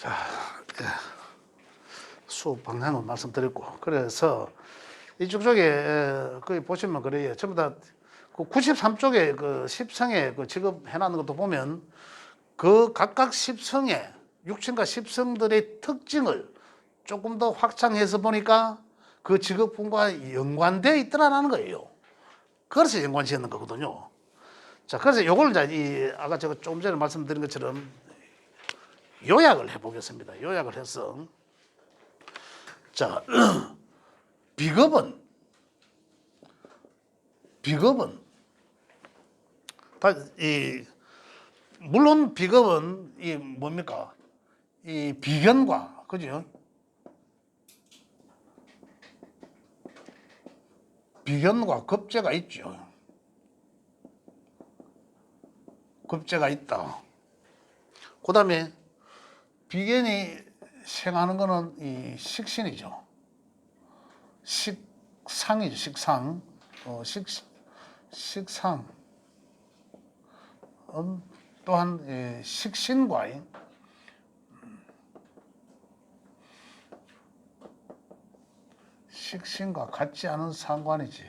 예, 수업 방향을 말씀드렸고, 그래서 이쪽 쪽에 거기 보시면 그래요. 전부 다 그 93쪽에 그 십성에 그 지급해놨는 것도 보면 그 각각 십성의 육신과 십성들의 특징을 조금 더 확장해서 보니까 그 직업군과 연관되어 있더라는 거예요. 그래서 연관 지었는 거거든요. 자, 그래서 요걸 이제 아까 제가 조금 전에 말씀드린 것처럼 요약을 해보겠습니다. 요약을 해서 자, 비겁은 물론 비겁은 이 뭡니까? 이 비견과 그죠? 비견과 급제가 있죠. 급제가 있다. 그 다음에 비견이 생하는 거는 이 식신이죠. 식상이죠. 식상. 식상. 또한 식신과 같지 않은 상관이지.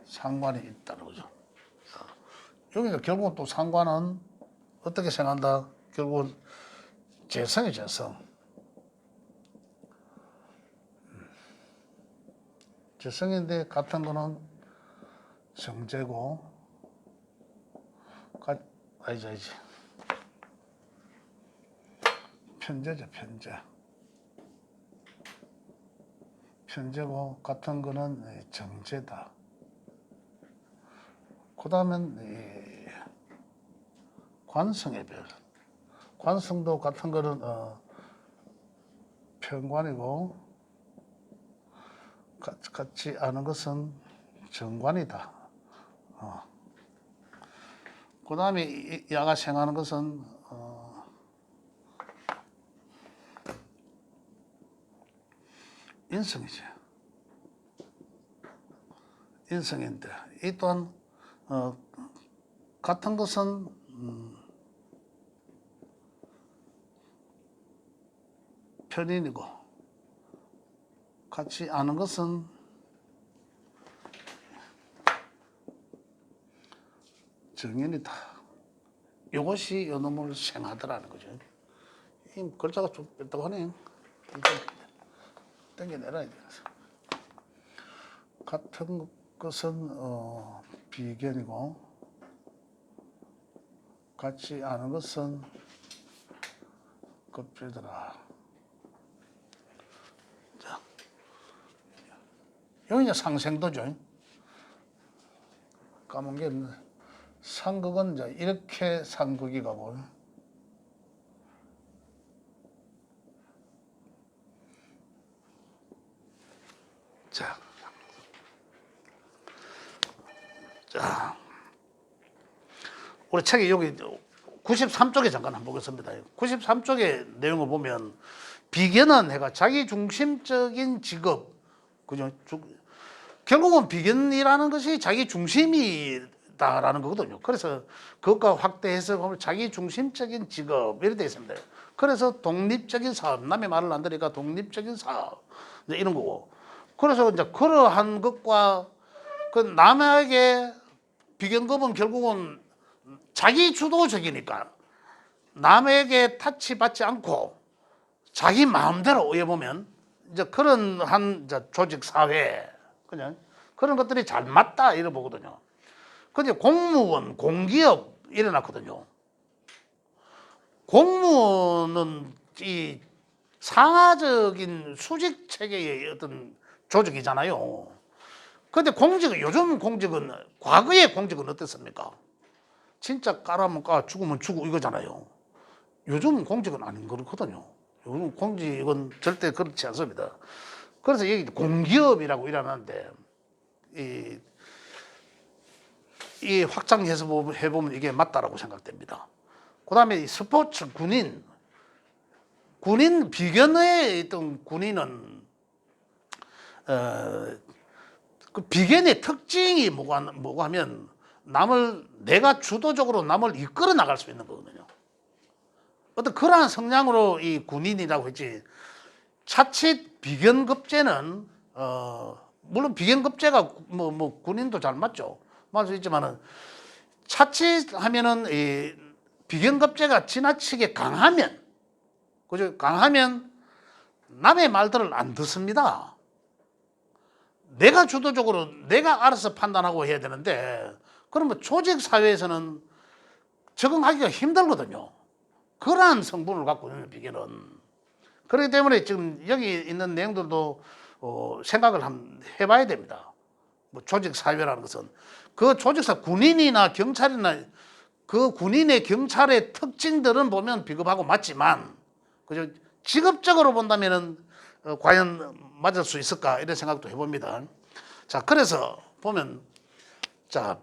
상관이 있다는 거죠. 여기서 결국은 또 상관은 어떻게 생각한다? 결국은 재성이 재성. 재성인데 같은 거는 정제고, 아니지. 편제죠, 편제. 편제고, 같은 거는 정제다. 그 다음엔 관성의 별. 관성도 같은 거는 편관이고, 같지 않은 것은 정관이다. 그 다음에 야가 생하는 것은 인성이지. 인성인데 이 또한 같은 것은 편인이고 같지 않은 것은 정인이다. 이것이 요놈을 생하더라는 거죠. 이 글자가 좀 뺐다고 하네. 땡겨내라. 같은 것은 비견이고 같지 않은 것은 급제더라. 자, 여기 이제 상생도죠. 까만 게 있네. 상극은 이제 이렇게 상극이 가고, 자, 우리 책이 여기 93쪽에 잠깐 한번 보겠습니다. 93쪽의 내용을 보면 비견은 해가 자기 중심적인 직업, 그죠? 결국은 비견이라는 것이 자기 중심이다라는 거거든요. 그래서 그것과 확대해서 보면 자기 중심적인 직업 이렇게 되어 있습니다. 그래서 독립적인 사업, 남의 말을 안 들으니까 독립적인 사업 이런 거고. 그래서 이제 그러한 것과 그 남에게 비견급은 결국은 자기 주도적이니까 남에게 타치받지 않고 자기 마음대로 어떻게 보면 이제 그런 한 조직 사회 그냥 그런 것들이 잘 맞다 이런 보거든요. 근데 공무원, 공기업 일어났거든요. 공무원은 이 상하적인 수직 체계의 어떤 조직이잖아요. 근데 공직은 요즘 공직은 과거의 공직은 어땠습니까? 진짜 까라면 까 죽으면 죽고 이거잖아요. 요즘 공직은 아닌 그렇거든요. 요즘 공직은 절대 그렇지 않습니다. 그래서 여기 공기업이라고 일어나는데 이 확장해서 해보면 이게 맞다라고 생각됩니다. 그 다음에 스포츠 군인 비견의 있던 군인은 그 비견의 특징이 뭐가 하면 내가 주도적으로 남을 이끌어 나갈 수 있는 거거든요. 어떤 그러한 성향으로 이 군인이라고 했지. 자칫 비견급제는 물론 비견급제가 뭐 군인도 잘 맞죠. 맞을 수 있지만은 자칫하면은 이 비견급제가 지나치게 강하면 그죠? 강하면 남의 말들을 안 듣습니다. 내가 주도적으로 내가 알아서 판단하고 해야 되는데 그러면 조직 사회에서는 적응하기가 힘들거든요. 그러한 성분을 갖고 있는 비결은. 그렇기 때문에 지금 여기 있는 내용들도 생각을 한번 해봐야 됩니다. 뭐 조직 사회라는 것은 그 조직사 군인이나 경찰이나 그 군인의 경찰의 특징들은 보면 비겁하고 맞지만 그죠? 직업적으로 본다면은 과연 맞을 수 있을까 이런 생각도 해봅니다. 자, 그래서 보면 자.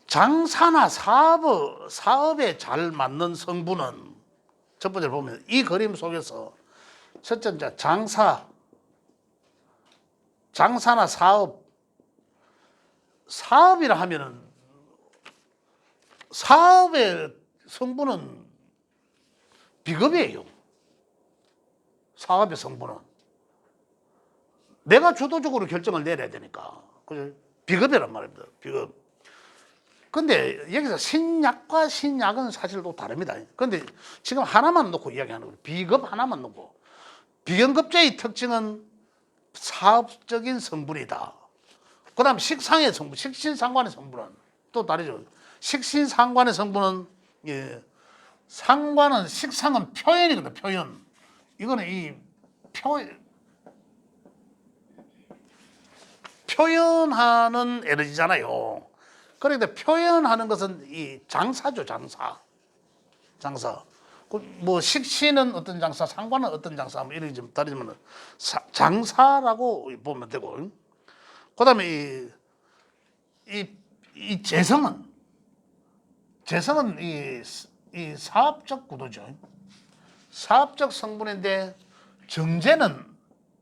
장사나 사업에 잘 맞는 성분은 첫 번째로 보면 이 그림 속에서 첫째 이제 장사나 사업이라 하면은 사업의 성분은 비겁이에요. 사업의 성분은 내가 주도적으로 결정을 내려야 되니까 그죠? 비겁이란 말입니다. 비겁. 근데 여기서 신약과 신약은 사실 또 다릅니다. 근데 지금 하나만 놓고 이야기하는 거예요. 비급 하나만 놓고. 비견급제의 특징은 사업적인 성분이다. 그 다음 식상의 성분, 식신상관의 성분은 또 다르죠. 식신상관의 성분은 상관은 식상은 표현이거든. 표현. 이거는 이 표현하는 에너지잖아요. 그런데 표현하는 것은 이 장사죠, 장사. 뭐 식신은 어떤 장사, 상관은 어떤 장사, 뭐 이런 좀 다르지만 장사라고 보면 되고. 그다음에 이 재성은 이 사업적 구도죠. 사업적 성분인데 정제는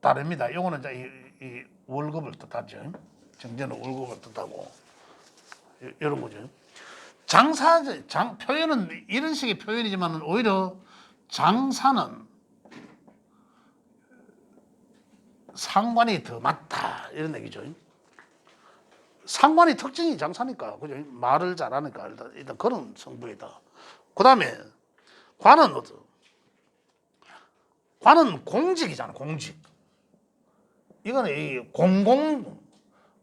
다릅니다. 이거는 이제 이 월급을 뜻하죠. 정제는 월급을 뜻하고. 이런 거죠. 표현은 이런 식의 표현이지만 오히려 장사는 상관이 더 맞다 이런 얘기죠. 상관의 특징이 장사니까 그죠? 말을 잘하니까 일단 그런 성분이다. 그 다음에 관은 관은 공직이잖아. 공직. 이거는 이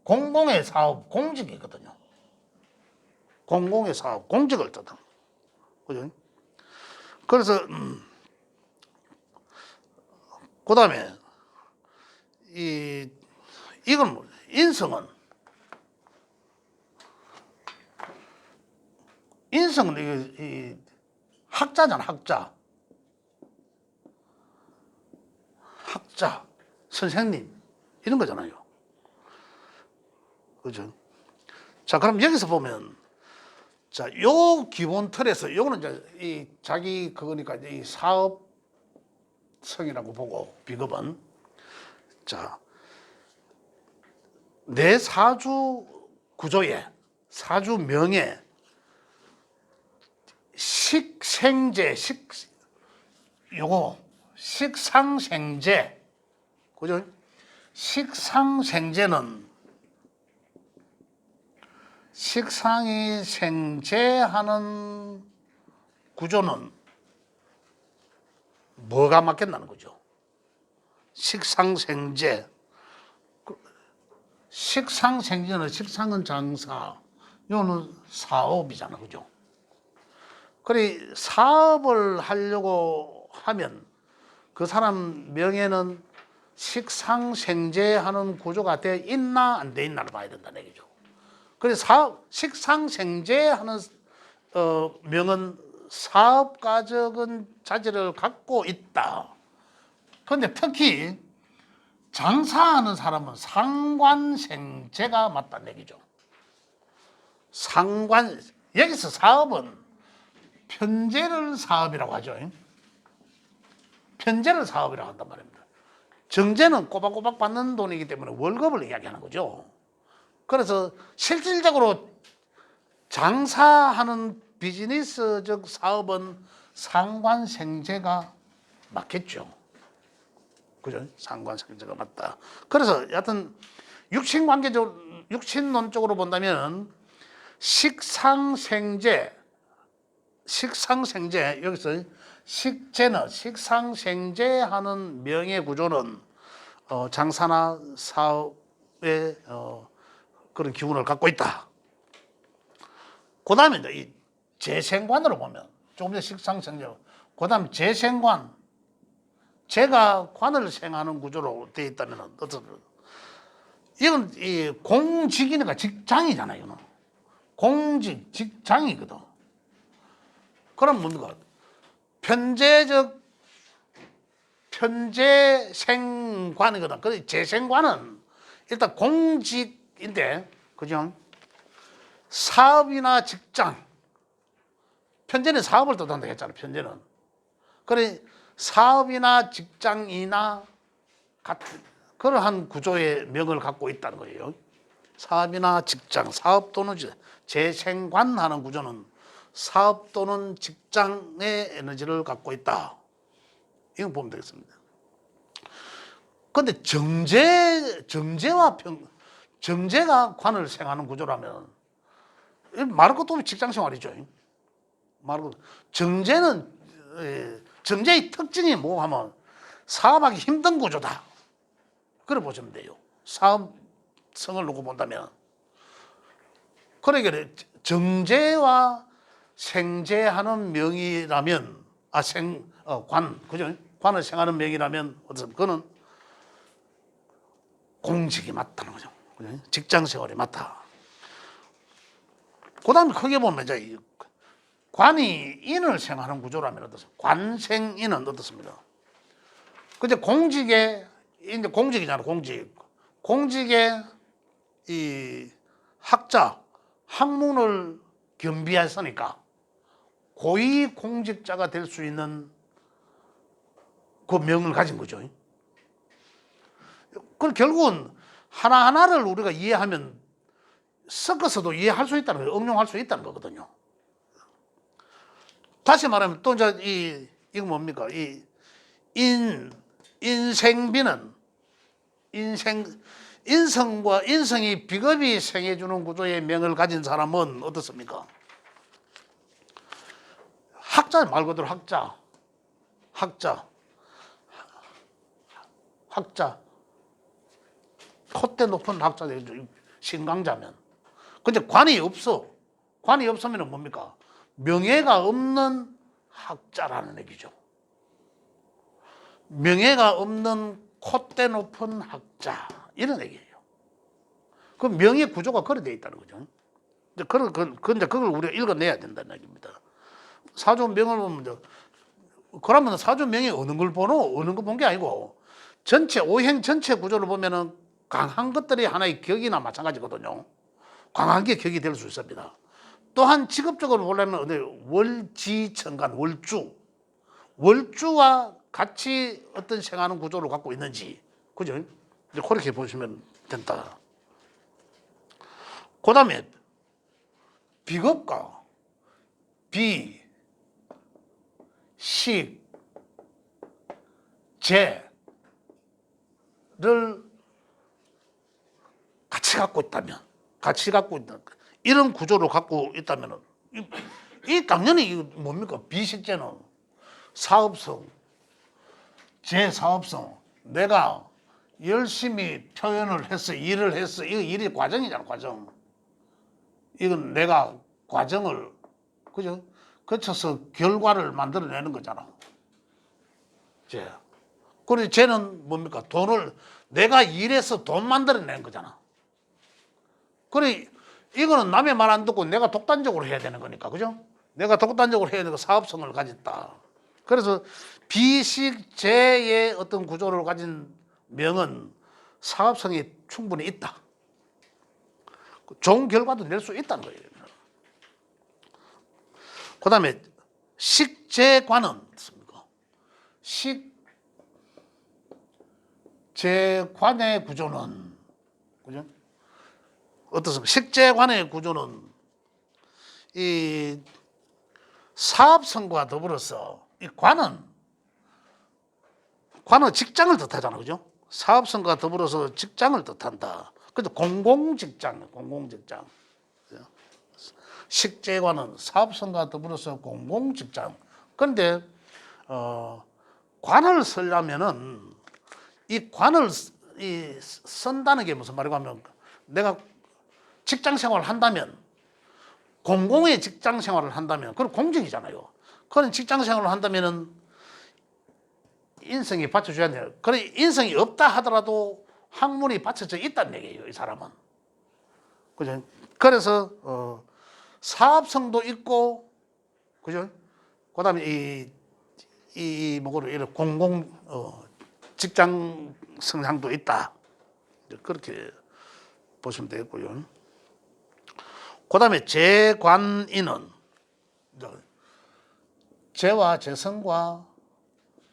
공공의 사업 공직이거든요. 공공의 사업, 공직을 뜻합니다. 그죠? 그래서, 그 다음에, 이건 뭐, 인성은 이 학자잖아, 학자, 선생님, 이런 거잖아요. 그죠? 자, 그럼 여기서 보면, 자, 요 기본 틀에서 요거는 이제 이 자기 그거니까 이 사업성이라고 보고 비급은 자, 내 사주 구조에 사주 명에 식생제 요거 식상생제 그죠? 식상생제는 식상이 생제하는 구조는 뭐가 맞겠다는 거죠? 식상생제. 식상생제는 식상은 장사, 이거는 사업이잖아, 그죠? 그래 사업을 하려고 하면 그 사람 명예는 식상생제하는 구조가 돼 있나 안 돼 있나를 봐야 된다는 얘기죠. 그래서 식상생제하는 명은 사업가적인 자질을 갖고 있다. 그런데 특히 장사하는 사람은 상관생제가 맞다는 얘기죠. 여기서 사업은 편제를 사업이라고 하죠. 편제를 사업이라고 한단 말입니다. 정제는 꼬박꼬박 받는 돈이기 때문에 월급을 이야기하는 거죠. 그래서 실질적으로 장사하는 비즈니스적 사업은 상관생제가 맞겠죠. 그죠? 상관생제가 맞다. 그래서 여하튼 육신론적으로 본다면 식상생제 여기서 식재는 식상생제하는 명예구조는 장사나 사업의 그런 기운을 갖고 있다. 그 다음에 이제 이 재생관으로 보면 조금 전에 식상생제, 그 다음 재생관, 제가 관을 생하는 구조로 되어 있다면 이건 이 공직이니까 직장이잖아요. 이거는. 공직, 직장이거든. 그럼 뭡니까? 편재생관이거든. 그래서 재생관은 일단 공직인데, 그죠? 사업이나 직장. 편재는 사업을 뜻한다 했잖아, 편재는. 그래, 사업이나 직장이나 같은, 그러한 구조의 명을 갖고 있다는 거예요. 사업이나 직장, 사업 또는 재생관하는 구조는 사업 또는 직장의 에너지를 갖고 있다. 이거 보면 되겠습니다. 그런데 정제가 관을 생하는 구조라면 말할 것도 없이 직장 생활이죠. 정제의 특징이 뭐 하면 사업하기 힘든 구조다. 그래 보시면 돼요. 사업성을 놓고 본다면. 그러니까 정제와 생제하는 명이라면 그죠? 관을 생하는 명이라면 그거는 공직이 맞다는 거죠. 그죠? 직장 생활이 맞다. 그다음에 크게 보면 이제 관이 인을 생하는 구조라면 어떻습니까? 관생인은 어떻습니까? 근데 이제 공직이잖아, 공직. 공직의 이 학문을 겸비했으니까 고위 공직자가 될 수 있는 그 명을 가진 거죠. 그 결국은 하나하나를 우리가 이해하면 섞어서도 이해할 수 있다는 거예요. 응용할 수 있다는 거거든요. 다시 말하면 또 이제 이거 뭡니까? 인생비는 인성이 비겁이 생해주는 구조의 명을 가진 사람은 어떻습니까? 학자 말 그대로 학자 콧대 높은 학자 신강자면. 근데 관이 없으면 뭡니까? 명예가 없는 학자라는 얘기죠. 명예가 없는 콧대 높은 학자 이런 얘기예요. 그 명예 구조가 그래 돼 있다는 거죠. 근데 그걸 우리가 읽어내야 된다는 얘기입니다. 사조명을 보면 그러면 사조명이 어느 걸 본 게 아니고 오행 전체 구조를 보면은 강한 것들이 하나의 격이나 마찬가지거든요. 강한 게 격이 될 수 있습니다. 또한 직업적으로 보려면 월지천간 월주와 같이 어떤 생하는 구조를 갖고 있는지, 그죠? 이제 그렇게 보시면 된다. 그 다음에 비겁과 식, 재를 같이 갖고 있다. 이런 구조를 갖고 있다면 당연히 뭡니까? 비식재는 사업성, 제사업성, 내가 열심히 표현을 해서 일을 했어. 이거 일이 과정이잖아, 과정. 이건 내가 과정을, 그죠? 거쳐서 결과를 만들어내는 거잖아. 그리고 쟤는 뭡니까? 내가 일해서 돈 만들어내는 거잖아. 그래, 이거는 남의 말 안 듣고 내가 독단적으로 해야 되는 거니까, 그죠? 내가 독단적으로 해야 되는 사업성을 가졌다. 그래서 비식재의 어떤 구조를 가진 명은 사업성이 충분히 있다. 좋은 결과도 낼 수 있다는 거예요. 그 다음에 식재관은 식, 식재관의 구조는, 그죠? 어떻습니까? 식재관의 구조는 이 사업성과 더불어서 이 관은 직장을 뜻하잖아요, 그죠? 사업성과 더불어서 직장을 뜻한다. 그래서 공공직장. 식재관은 사업성과 더불어서 공공직장. 그런데 관을 쓰려면은 이 관을 쓴다는 게 무슨 말이고 하면, 내가 직장 생활을 한다면, 공공의 직장 생활을 한다면, 그건 공직이잖아요. 그런 직장 생활을 한다면은 인성이 받쳐줘야 돼요. 그래, 인성이 없다 하더라도 학문이 받쳐져 있다는 얘기예요, 이 사람은. 그죠? 그래서 사업성도 있고, 그죠? 그다음에 뭐고 이런 공공 직장 성향도 있다. 그렇게 보시면 되겠고요. 그다음에 재관인은 재와 재성과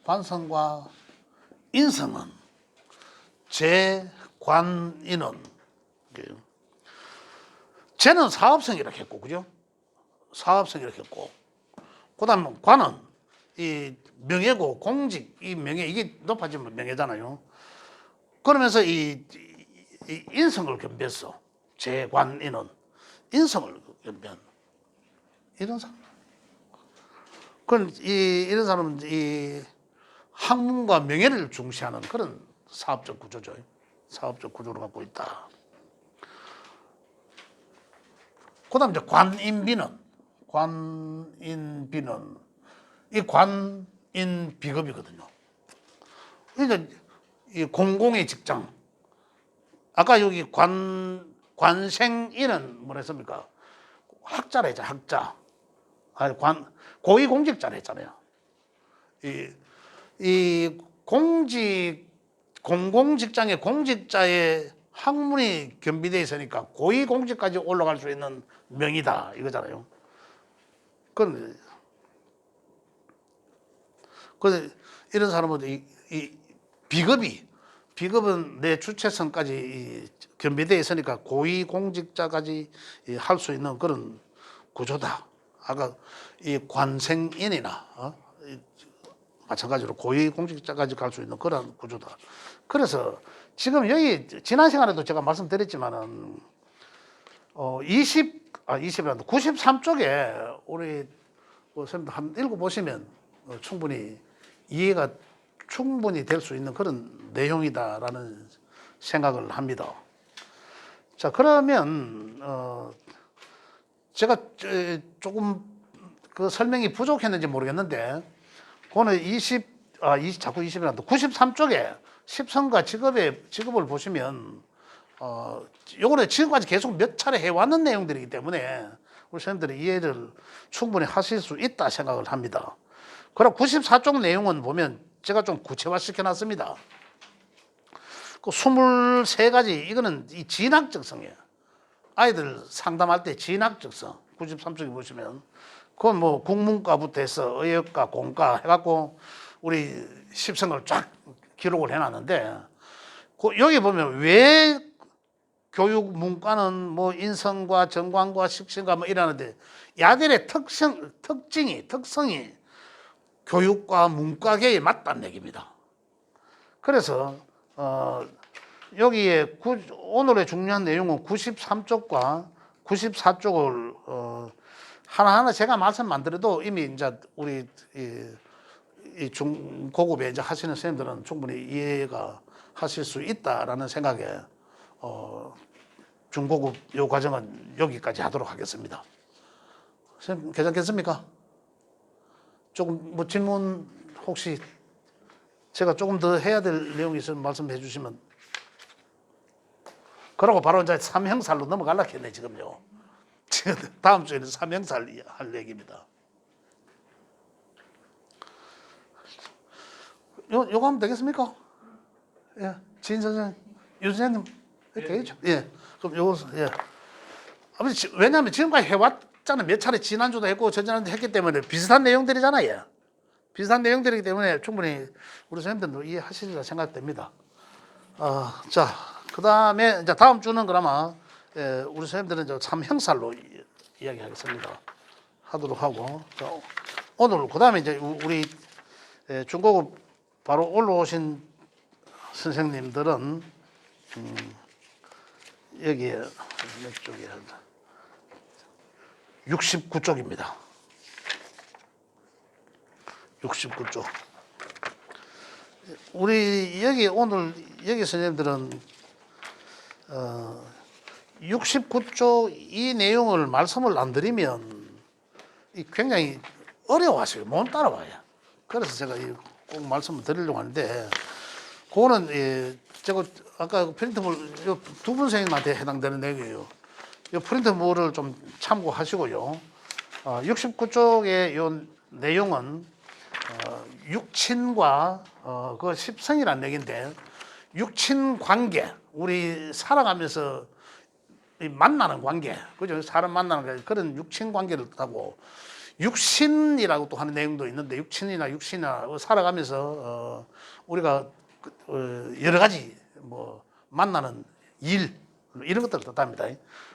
관성과 인성은 재관인은 재는 사업성이라고 했고, 그죠? 사업성이라고 했고, 그다음 관은 이 명예고 공직, 이 명예, 이게 높아지면 명예잖아요. 그러면서 이 인성을 겸비했어. 재관인은 인성을 겸비한 이런 사람. 그건 이런 사람은 이 학문과 명예를 중시하는 그런 사업적 구조죠. 사업적 구조를 갖고 있다. 그다음 이제 관인비는 이 관인 비급이거든요. 그러니까 이 공공의 직장. 아까 여기 관생인은 뭐라 했습니까? 학자라 했죠, 학자. 아니, 고위공직자라 했잖아요. 이 공공직장의 공직자의 학문이 겸비되어 있으니까 고위공직까지 올라갈 수 있는 명이다, 이거잖아요. 그런데 이런 사람은 이 비급은 내 주체성까지 겸비되어 있으니까 고위공직자까지 할 수 있는 그런 구조다. 아까 이 관생인이나 마찬가지로 고위공직자까지 갈 수 있는 그런 구조다. 그래서 지금 여기 지난 시간에도 제가 말씀드렸지만은 93쪽에 우리 선생님들 한 읽어보시면 충분히 이해가 충분히 될 수 있는 그런 내용이다라는 생각을 합니다. 자, 그러면 제가 조금 그 설명이 부족했는지 모르겠는데, 그거는 자꾸 20이란다. 93쪽에 십성과 직업을 보시면 요거는 지금까지 계속 몇 차례 해왔는 내용들이기 때문에 우리 선생님들이 이해를 충분히 하실 수 있다 생각을 합니다. 그럼 94쪽 내용은 보면 제가 좀 구체화시켜 놨습니다. 그 23가지, 이거는 이 진학적 성이에요. 아이들 상담할 때 진학적 성, 93쪽에 보시면, 그건 뭐 국문과부터 해서 의역과, 공과 해갖고 우리 십성을 쫙 기록을 해놨는데, 여기 보면 왜 교육 문과는 뭐 인성과 정관과 식신과 뭐 이러는데, 야들의 특성이 교육과 문과계에 맞다는 얘기입니다. 그래서 여기에 오늘의 중요한 내용은 93쪽과 94쪽을 하나하나 제가 말씀 안 드려도 이미 이제 우리 이 중고급에 이제 하시는 선생님들은 충분히 이해가 하실 수 있다라는 생각에 중고급 요 과정은 여기까지 하도록 하겠습니다. 선생님 괜찮겠습니까? 조금 뭐 질문 혹시 제가 조금 더 해야 될 내용이 있으면 말씀해 주시면. 그러고 바로 이제 삼형살로 넘어가려고 했네, 지금요. 지금 다음 주에는 삼형살 할 얘기입니다. 요거 하면 되겠습니까? 예. 진 선생님, 유 선생님, 되겠죠? 예. 그럼 요거, 예. 왜냐하면 지금까지 해왔잖아요. 몇 차례 지난주도 했고, 저전에도 했기 때문에 비슷한 내용들이잖아요. 비슷한 내용들이기 때문에 충분히 우리 선생님들도 이해하시리라 생각됩니다. 자, 그 다음에 이제 다음 주는 그러면 우리 선생님들은 이제 참형살로 이야기하겠습니다. 하도록 하고, 자, 오늘 그 다음에 이제 우리 중고급 바로 올라오신 선생님들은 여기에 몇 쪽이야? 69쪽입니다. 69쪽. 우리 여기 오늘 여기 선생님들은 69쪽 이 내용을 말씀을 안 드리면 굉장히 어려워하셔요. 못 따라와요. 그래서 제가 꼭 말씀을 드리려고 하는데 그거는 제가 아까 프린트물 두 분 선생님한테 해당되는 내용이에요. 이 프린트물을 좀 참고하시고요. 69쪽의 이 내용은 육친과 그 십성이라는 얘기인데 육친 관계, 우리 살아가면서 만나는 관계, 그죠? 사람 만나는 관계, 그런 육친 관계를 뜻하고 육신이라고 또 하는 내용도 있는데 육친이나 육신이나 살아가면서 우리가 여러 가지 뭐 만나는 일 이런 것들을 뜻합니다.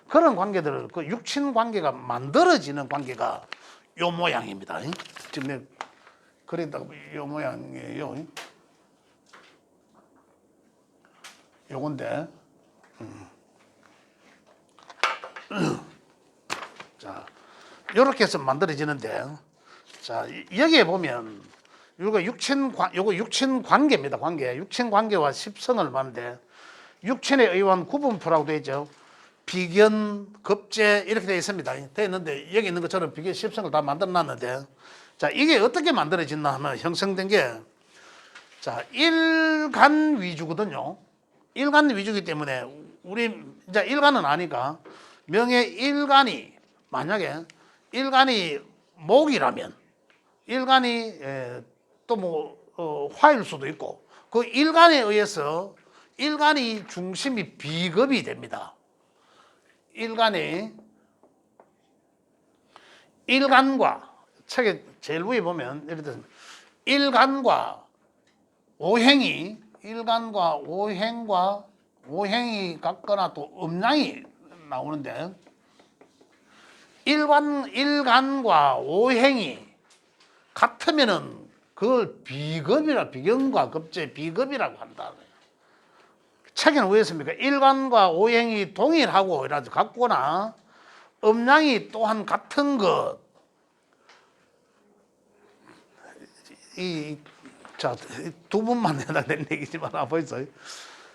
그런 관계들을 그 육친 관계가 만들어지는 관계가 요 모양입니다. 지금 그린다고 요 모양이에요. 요건데 자 요렇게 해서 만들어지는데 자 여기에 보면 요거 육친 관계입니다. 관계 육친 관계와 십성을 말하는데 육친에 의한 구분표라고 되어 있죠. 비견, 급제 이렇게 되어 있습니다. 되어 있는데 여기 있는 것처럼 비견, 십성을 다 만들어 놨는데 자 이게 어떻게 만들어졌나 하면 형성된 게 자 일간 위주거든요. 일간 위주이기 때문에 우리 이제 일간은 아니까 명예 일간이 만약에 일간이 목이라면 일간이 또 뭐 화일 수도 있고 그 일간에 의해서 일간이 중심이 비급이 됩니다. 일간과 책에 제일 위에 보면 예를 들어서 일간과 오행이 같거나 또 음양이 나오는데 일간과 오행이 같으면은 그걸 비견과 급제 비급이라고 한다. 책에는 왜 있습니까? 일간과 오행이 동일하고 이라도 같거나 음양이 또한 같은 것. 자, 두 분만 해당되는 얘기지만 보이세요?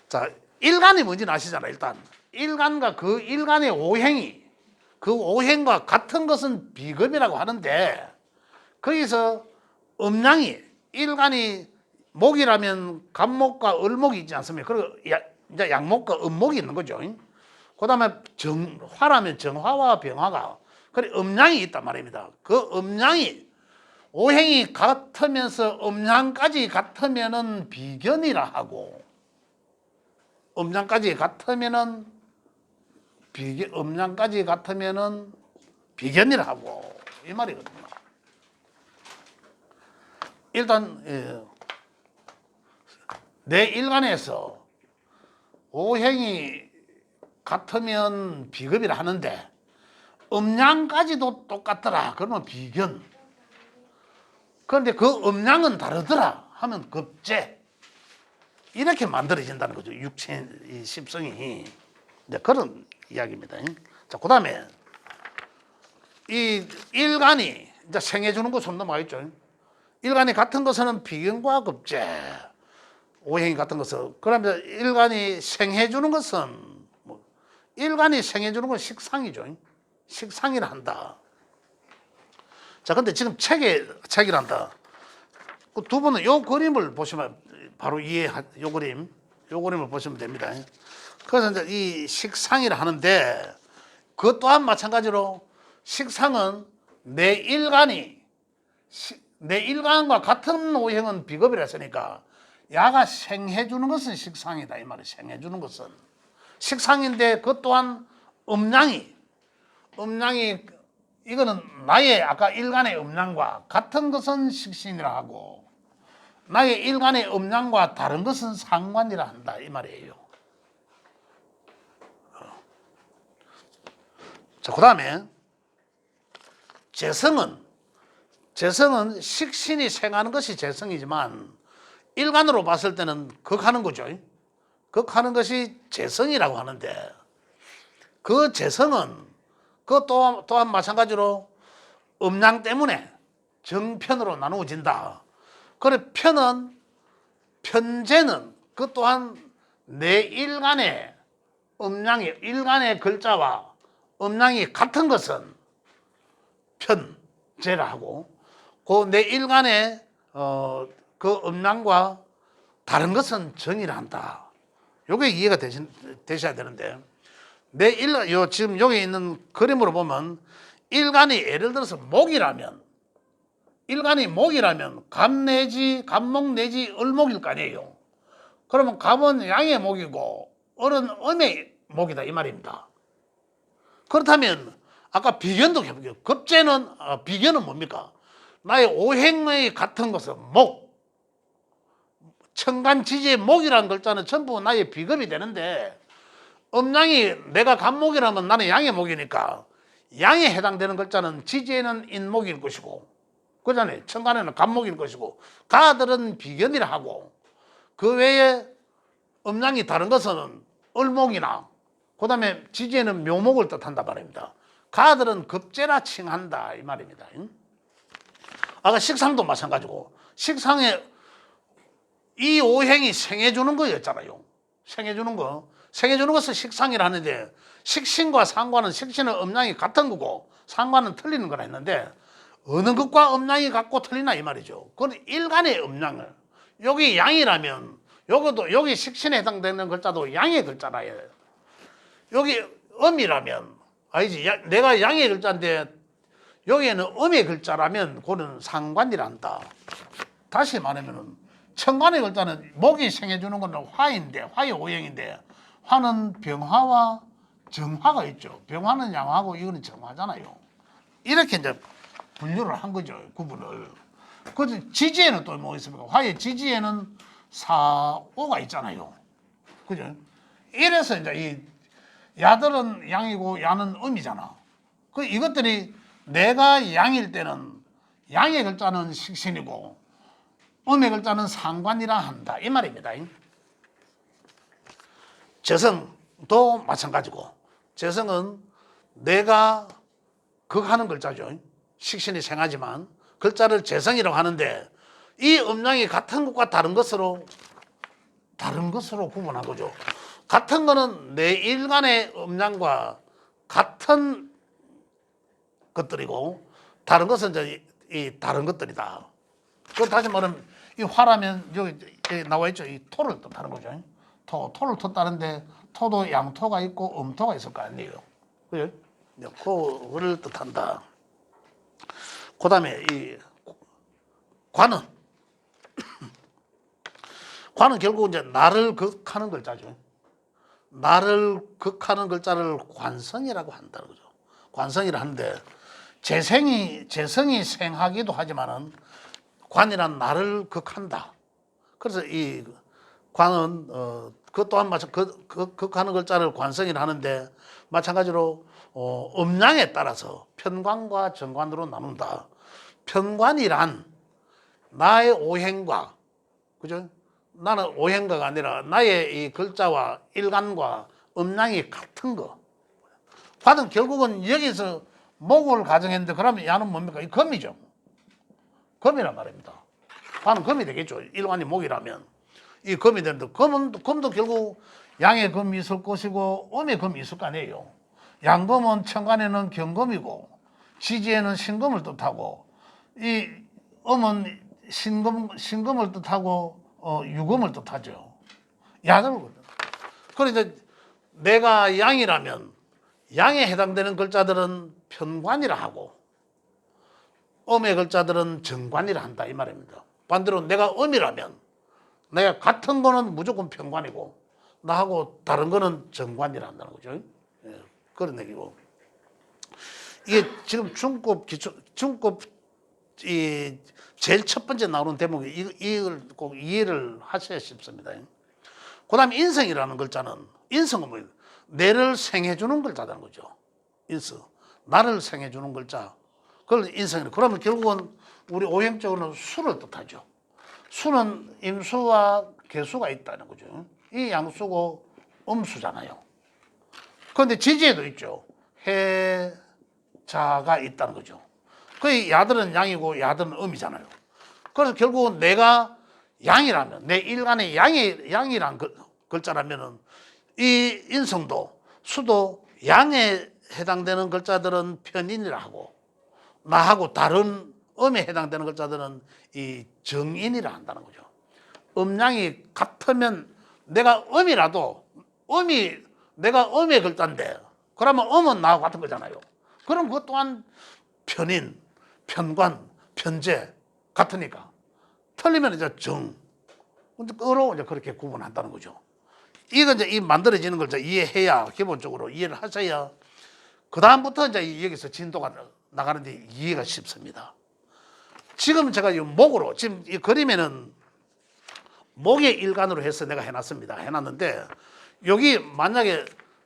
자, 일간이 뭔지는 아시잖아요. 일단 일간과 그 일간의 오행이 그 오행과 같은 것은 비급이라고 하는데 거기서 음양이 일간이 목이라면 간목과 을목이 있지 않습니까? 그리고 이제 양목과 음목이 있는 거죠. 그 다음에 화라면 정화와 병화가 그래 음양이 있단 말입니다. 그 음양이 오행이 같으면서 음양까지 같으면은 비견이라 하고 음양까지 같으면은 비견이라 하고 이 말이거든요. 일단 내 일간에서 오행이 같으면 비급이라 하는데 음양까지도 똑같더라 그러면 비견. 그런데 그 음양은 다르더라 하면 급제. 이렇게 만들어진다는 거죠. 육체 십성이 이제 그런 이야기입니다. 자, 그다음에 이 일간이 이제 생해 주는 것으로 넘어가겠죠. 일간이 같은 것은 비견과 급제, 오행이 같은 것은 그러면 일간이 생해 주는 것은 일간이 생해 주는 건 식상이죠. 식상이라 한다. 자, 근데 지금 책이란다. 그 두 분은 요 그림을 보시면 바로 요 그림을 보시면 됩니다. 그래서 이제 이 식상이라 하는데 그것 또한 마찬가지로 식상은 내 일간과 같은 오행은 비급이라 했으니까 야가 생해주는 것은 식상이다 이 말이에요. 생해주는 것은 식상인데 그것 또한 음양이 이거는 나의 아까 일간의 음양과 같은 것은 식신이라 하고 나의 일간의 음양과 다른 것은 상관이라 한다 이 말이에요. 자, 그 다음에 재성은 식신이 생하는 것이 재성이지만 일간으로 봤을 때는 극하는 거죠. 극하는 것이 재성이라고 하는데 그 재성은 그 또한 마찬가지로 음양 때문에 정편으로 나누어진다. 그래 편재는 그 또한 내 일간의 음양이 일간의 글자와 음양이 같은 것은 편재라 하고 그 내 일간의 그 음양과 다른 것은 정이라 한다. 요게 이해가 되셔야 되는데 지금 여기 있는 그림으로 보면 일간이 예를 들어서 목이라면 갑목 내지 을목일 거 아니에요. 그러면 갑은 양의 목이고 을은 음의 목이다 이 말입니다. 그렇다면 아까 비견도 해볼게요. 비견은 뭡니까? 나의 오행의 같은 것은 목, 천간지지의 목이라는 글자는 전부 나의 비급이 되는데 음양이 내가 갑목이라면 나는 양의 목이니까 양에 해당되는 글자는 지지에는 인목일 것이고 그잖아요. 천간에는 갑목일 것이고 가들은 비견이라 하고 그 외에 음양이 다른 것은 을목이나 그 다음에 지지에는 묘목을 뜻한다 말입니다. 가들은 급제라 칭한다 이 말입니다. 아까 식상도 마찬가지고 식상에 이 오행이 생해주는 거였잖아요. 생해주는 것을 식상이라 하는데 식신과 상관은 식신은 음양이 같은 거고 상관은 틀리는 거라 했는데 어느 것과 음양이 같고 틀리나 이 말이죠. 그건 일간의 음양을 여기 양이라면 여기 식신에 해당되는 글자도 양의 글자라요. 여기 음이라면 아니지 내가 양의 글자인데 여기에는 음의 글자라면 그거는 상관이란다. 다시 말하면 천간의 글자는 목이 생해주는 것은 화의 오행인데 화는 병화와 정화가 있죠. 병화는 양화고 이거는 정화잖아요. 이렇게 이제 분류를 한 거죠. 구분을. 그 지지에는 또 뭐 있습니까? 화의 지지에는 사오가 있잖아요. 그죠? 이래서 이제 이 야들은 양이고 야는 음이잖아. 그 이것들이 내가 양일 때는 양의 글자는 식신이고 음의 글자는 상관이라 한다 이 말입니다. 재성도 마찬가지고 재성은 내가 극하는 글자죠. 식신이 생하지만 글자를 재성이라고 하는데 이 음양이 같은 것과 다른 것으로 구분한 거죠. 같은 거는 내 일간의 음양과 같은 것들이고 다른 것은 이제 이 다른 것들이다. 그 다시 말하면 이 화라면 여기 나와 있죠. 이 토를 뜻하는 거죠. 토를 뜻하는데 토도 양토가 있고 음토가 있을 거 아니에요. 그죠? 그거를 뜻한다. 그다음에 이 관은 결국 이제 나를 극하는 글자죠. 나를 극하는 글자를 관성이라고 한다는 거죠. 관성이라 하는데 재성이 생하기도 하지만은 관이란 나를 극한다. 그래서 이 관은 그 또한 극하는 글자를 관성이라 하는데 마찬가지로 음양에 따라서 편관과 정관으로 나눈다. 편관이란 나의 오행과 그죠? 나는 오행가가 아니라 나의 이 글자와 일간과 음양이 같은 거. 관은 결국은 여기서 목을 가정했는데 그러면 야는 뭡니까? 이 금이죠. 금이란 말입니다. 관은 금이 되겠죠. 일간이 목이라면 이 금이 되는데 금도 결국 양의 금이 있을 것이고 음의 금이 있을 거 아니에요. 양금은 천간에는 경금이고 지지에는 신금을 뜻하고 이 음은 신금을 뜻하고 유금을 뜻하죠. 야들 그런데 내가 양이라면 양에 해당되는 글자들은 편관이라 하고 음의 글자들은 정관이라 한다 이 말입니다. 반대로 내가 음이라면 내가 같은 거는 무조건 편관이고 나하고 다른 거는 정관이라 한다는 거죠. 예, 그런 얘기고 이게 지금 중급 이 제일 첫 번째 나오는 대목이 이걸 꼭 이해를 하셔야 싶습니다. 그다음에 인성이라는 글자는 인성은 뭐예요? 내를 생해주는 글자라는 거죠. 인성, 나를 생해주는 글자. 그걸 인성이라. 그러면 결국은 우리 오행적으로는 수를 뜻하죠. 수는 임수와 개수가 있다는 거죠. 이 양수고 음수잖아요. 그런데 지지에도 있죠. 해자가 있다는 거죠. 그 야들은 양이고 야들은 음이잖아요. 그래서 결국은 내가 양이라면, 내 일간의 양이란 글자라면은 이 인성도 수도 양에 해당되는 글자들은 편인이라 하고, 나하고 다른 음에 해당되는 글자들은 이 정인이라 한다는 거죠. 음양이 같으면 내가 음이라도 내가 음의 글자인데 그러면 음은 나하고 같은 거잖아요. 그럼 그것 또한 편인, 편관, 편제 같으니까 틀리면 이제 어로 이제 그렇게 구분한다는 거죠. 이건 이제 이 만들어지는 걸 이제 이해해야 기본적으로 이해를 하셔야 그 다음부터 이제 여기서 진도가 나가는데 이해가 쉽습니다. 지금 제가 이 목으로 지금 이 그림에는 목의 일간으로 해서 내가 해놨습니다. 해놨는데 여기 만약에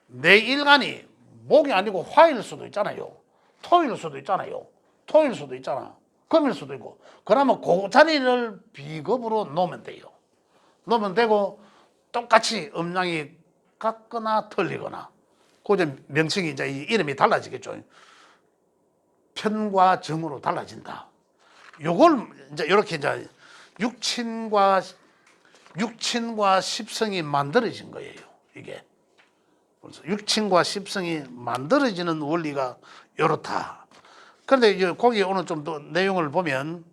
내 일간이 목이 아니고 화일 수도 있잖아요. 토일 수도 있잖아요. 토일 수도 있잖아. 금일 수도 있고. 그러면 그 자리를 비급으로 놓으면 돼요. 놓으면 되고 똑같이 음량이 같거나 틀리거나 그 명칭이 이제 이름이 달라지겠죠. 편과 정으로 달라진다. 요걸 이제 이렇게 이제 육친과 십성이 만들어진 거예요. 이게. 그래서 육친과 십성이 만들어지는 원리가 이렇다. 그런데 거기 오늘 좀 더 내용을 보면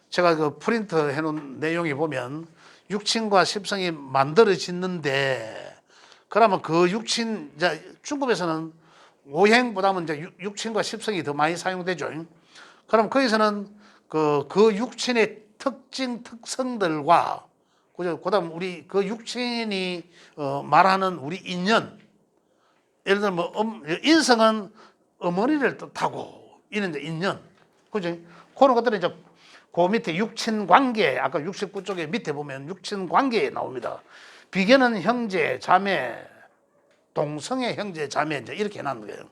제가 그 프린트 해놓은 내용이 보면 육친과 십성이 만들어지는데 그러면 그 육친, 이제 중국에서는 오행보다는 이제 육친과 십성이 더 많이 사용되죠. 그럼 거기서는 그 육친의 특성들과 그죠? 그다음 우리 그 육친이 말하는 우리 인연, 예를 들면 뭐 인성은 어머니를 뜻하고 이런 이제 인연, 그죠? 그런 것들은 이제 그 밑에 육친 관계, 아까 69쪽에 밑에 보면 육친 관계에 나옵니다. 비견은 형제, 자매, 동성의 형제, 자매 이제 이렇게 해놨는 거예요.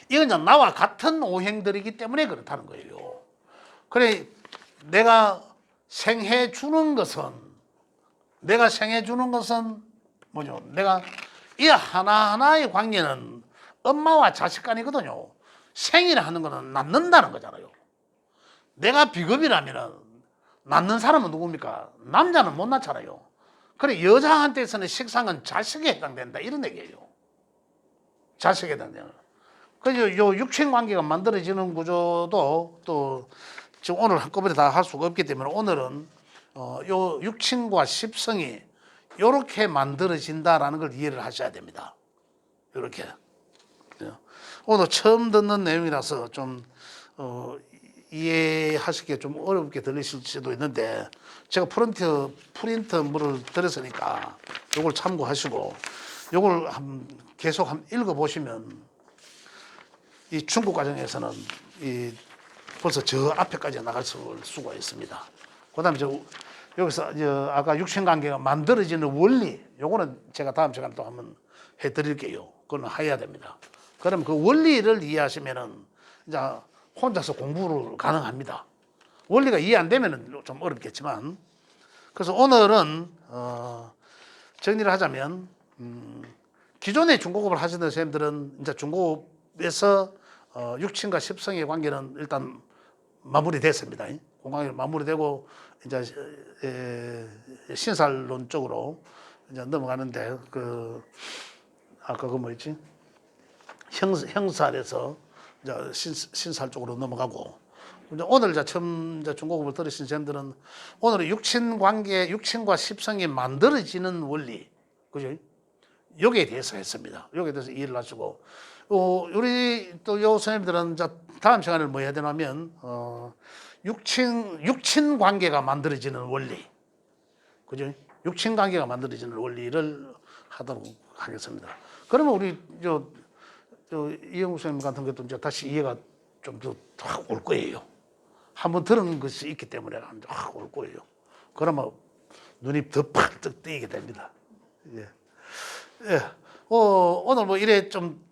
이건 이제 나와 같은 오행들이기 때문에 그렇다는 거예요. 그래 내가 생해 주는 것은 뭐죠? 내가 이 하나하나의 관계는 엄마와 자식 간이거든요. 생이라 하는 거는 낳는다는 거잖아요. 내가 비급이라면 낳는 사람은 누굽니까? 남자는 못 낳잖아요. 그래 여자한테서는 식상은 자식에 해당된다 이런 얘기예요. 자식에 해당되는. 그래서 요 육친 관계가 만들어지는 구조도 또 지금 오늘 한꺼번에 다 할 수가 없기 때문에 오늘은 요 육친과 십성이 요렇게 만들어진다라는 걸 이해를 하셔야 됩니다. 요렇게. 오늘 처음 듣는 내용이라서 좀 이해하시기에 좀 어렵게 들리실 수도 있는데 제가 프린트물을 드렸으니까 요걸 참고하시고 요걸 계속 읽어보시면 이 중국 과정에서는 벌써 저 앞에까지 나갈 수가 있습니다. 그 다음에 여기서 아까 육신관계가 만들어지는 원리, 요거는 제가 다음 시간에 또 한번 해드릴게요. 그건 해야 됩니다. 그럼 그 원리를 이해하시면은 이제 혼자서 공부를 가능합니다. 원리가 이해 안 되면은 좀 어렵겠지만, 그래서 오늘은 정리를 하자면 기존에 중고급을 하시던 선생님들은 이제 중고급에서 육친과 십성의 관계는 일단 마무리됐습니다. 공강이 마무리되고 이제 신살론 쪽으로 이제 넘어가는데 아까 그 뭐였지? 형살에서 이제 신살 쪽으로 넘어가고 오늘 이제 처음 이제 중고급을 들으신 쌤들은 오늘은 육친 관계, 육친과 십성이 만들어지는 원리, 그죠? 여기에 대해서 했습니다. 여기에 대해서 이해를 하시고 우리 또 요 선생님들은 이제 다음 시간에 뭐 해야 되냐면 육친 관계가 만들어지는 원리, 그죠? 육친 관계가 만들어지는 원리를 하도록 하겠습니다. 그러면 우리 이영국 선생님 같은 것도 이제 다시 이해가 좀 더 올 거예요. 한번 들은 것이 있기 때문에 올 거예요. 그러면 눈이 더 팍 뜨이게 됩니다. 예. 예. 오늘 뭐 이래 좀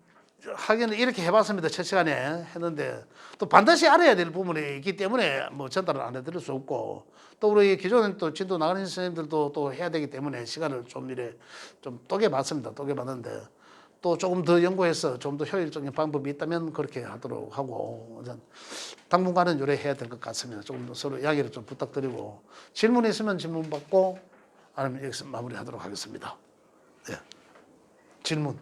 하기는 이렇게 해봤습니다. 첫 시간에 했는데 또 반드시 알아야 될 부분이 있기 때문에 뭐 전달을 안 해드릴 수 없고 또 우리 기존에 또 진도 나가는 선생님들도 또 해야 되기 때문에 시간을 좀 이래 좀 쪼개봤습니다. 쪼개봤는데 또 조금 더 연구해서 좀 더 효율적인 방법이 있다면 그렇게 하도록 하고 당분간은 요래 해야 될 것 같습니다. 조금 더 서로 이야기를 좀 부탁드리고 질문 있으면 질문 받고 아니면 여기서 마무리하도록 하겠습니다. 네. 질문.